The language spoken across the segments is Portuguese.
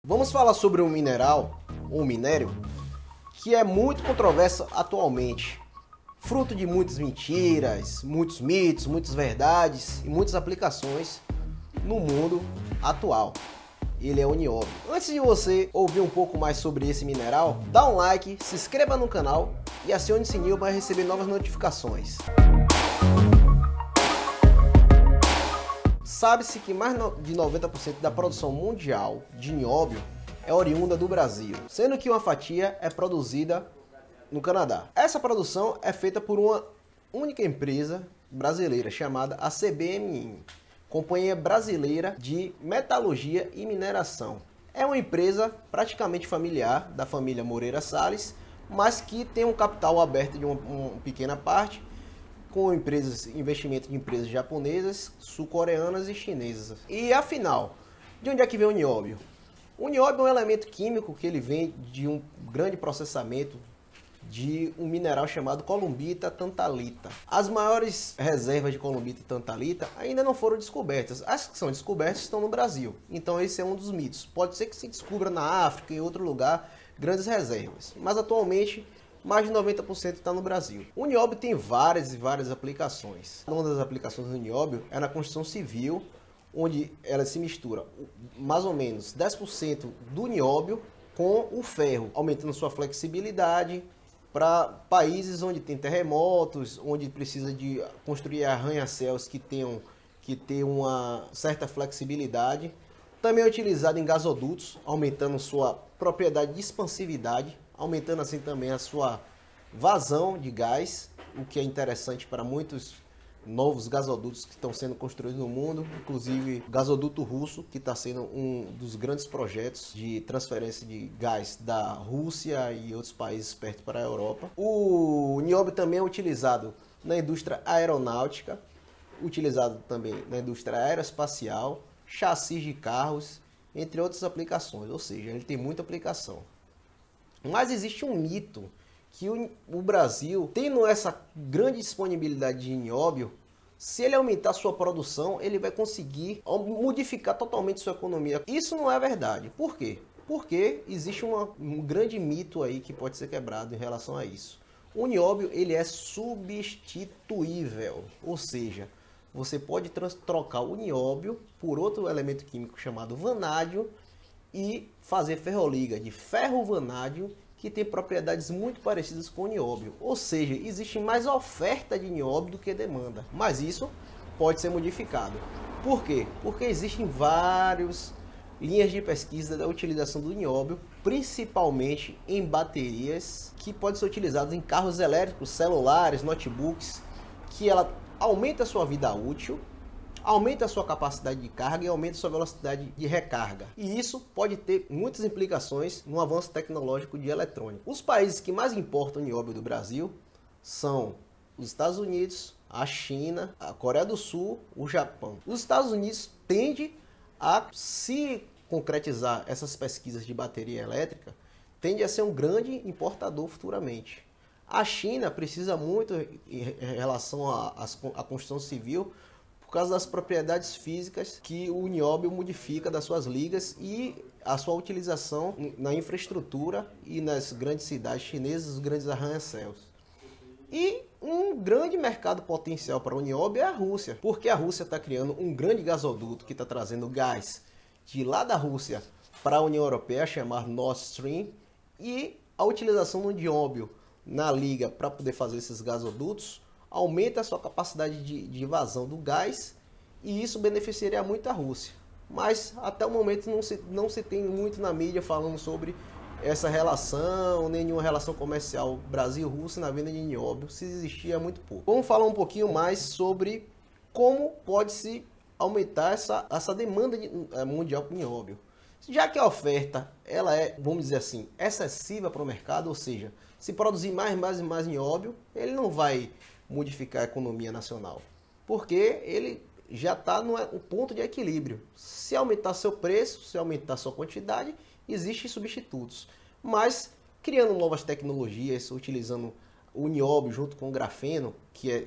Vamos falar sobre um mineral, um minério, que é muito controverso atualmente. Fruto de muitas mentiras, muitos mitos, muitas verdades e muitas aplicações no mundo atual. Ele é o nióbio. Antes de você ouvir um pouco mais sobre esse mineral, dá um like, se inscreva no canal e acione o sininho para receber novas notificações. Sabe-se que mais de 90% da produção mundial de nióbio é oriunda do Brasil, sendo que uma fatia é produzida no Canadá. Essa produção é feita por uma única empresa brasileira chamada a CBMM, Companhia Brasileira de Metalurgia e Mineração. É uma empresa praticamente familiar da família Moreira Salles, mas que tem um capital aberto de uma pequena parte, com investimento de empresas japonesas, sul-coreanas e chinesas. E afinal, de onde é que vem o nióbio? O nióbio é um elemento químico que ele vem de um grande processamento de um mineral chamado columbita tantalita. As maiores reservas de columbita e tantalita ainda não foram descobertas. As que são descobertas estão no Brasil. Então esse é um dos mitos. Pode ser que se descubra na África e em outro lugar grandes reservas, mas atualmente mais de 90% está no Brasil. O nióbio tem várias e várias aplicações. Uma das aplicações do nióbio é na construção civil, onde ela se mistura mais ou menos 10% do nióbio com o ferro, aumentando sua flexibilidade para países onde tem terremotos, onde precisa de construir arranha-céus que tenham uma certa flexibilidade. Também é utilizado em gasodutos, aumentando sua propriedade de expansividade, aumentando assim também a sua vazão de gás, o que é interessante para muitos novos gasodutos que estão sendo construídos no mundo, inclusive o gasoduto russo, que está sendo um dos grandes projetos de transferência de gás da Rússia e outros países perto para a Europa. O nióbio também é utilizado na indústria aeronáutica, utilizado também na indústria aeroespacial, chassis de carros, entre outras aplicações, ou seja, ele tem muita aplicação. Mas existe um mito que o Brasil, tendo essa grande disponibilidade de nióbio, se ele aumentar sua produção, ele vai conseguir modificar totalmente sua economia. Isso não é verdade. Por quê? Porque existe um grande mito aí que pode ser quebrado em relação a isso. O nióbio, ele é substituível, ou seja, você pode trocar o nióbio por outro elemento químico chamado vanádio e fazer ferroliga de ferro vanádio, que tem propriedades muito parecidas com o nióbio. Ou seja, existe mais oferta de nióbio do que demanda. Mas isso pode ser modificado. Por quê? Porque existem várias linhas de pesquisa da utilização do nióbio, principalmente em baterias, que podem ser utilizadas em carros elétricos, celulares, notebooks, que ela aumenta a sua vida útil, aumenta a sua capacidade de carga e aumenta a sua velocidade de recarga. E isso pode ter muitas implicações no avanço tecnológico de eletrônica. Os países que mais importam nióbio do Brasil são os Estados Unidos, a China, a Coreia do Sul, o Japão. Os Estados Unidos tendem a, se concretizar essas pesquisas de bateria elétrica, tende a ser um grande importador futuramente. A China precisa muito em relação à construção civil, por causa das propriedades físicas que o nióbio modifica das suas ligas e a sua utilização na infraestrutura e nas grandes cidades chinesas, os grandes arranha-céus. E um grande mercado potencial para o nióbio é a Rússia, porque a Rússia está criando um grande gasoduto que está trazendo gás de lá da Rússia para a União Europeia, chamado Nord Stream, e a utilização do nióbio na liga para poder fazer esses gasodutos aumenta a sua capacidade de vazão do gás e isso beneficiaria muito a Rússia. Mas até o momento não se tem muito na mídia falando sobre essa relação, nenhuma relação comercial Brasil-Rússia na venda de nióbio. Se existia, é muito pouco. Vamos falar um pouquinho mais sobre como pode-se aumentar essa demanda mundial por nióbio. Já que a oferta ela é, vamos dizer assim, excessiva para o mercado, ou seja, se produzir mais nióbio, ele não vai modificar a economia nacional, porque ele já está no ponto de equilíbrio. Se aumentar seu preço, se aumentar sua quantidade, existem substitutos. Mas criando novas tecnologias, utilizando o nióbio junto com o grafeno,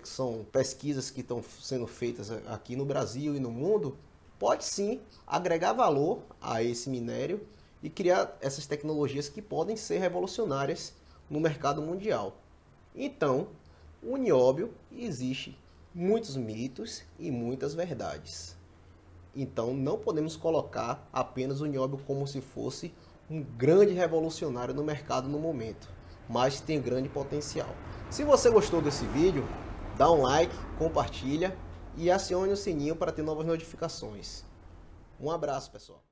são pesquisas que estão sendo feitas aqui no Brasil e no mundo, pode sim agregar valor a esse minério e criar essas tecnologias que podem ser revolucionárias no mercado mundial. Então, o nióbio existe muitos mitos e muitas verdades. Então, não podemos colocar apenas o nióbio como se fosse um grande revolucionário no mercado no momento, mas tem grande potencial. Se você gostou desse vídeo, dá um like, compartilha e acione o sininho para ter novas notificações. Um abraço, pessoal.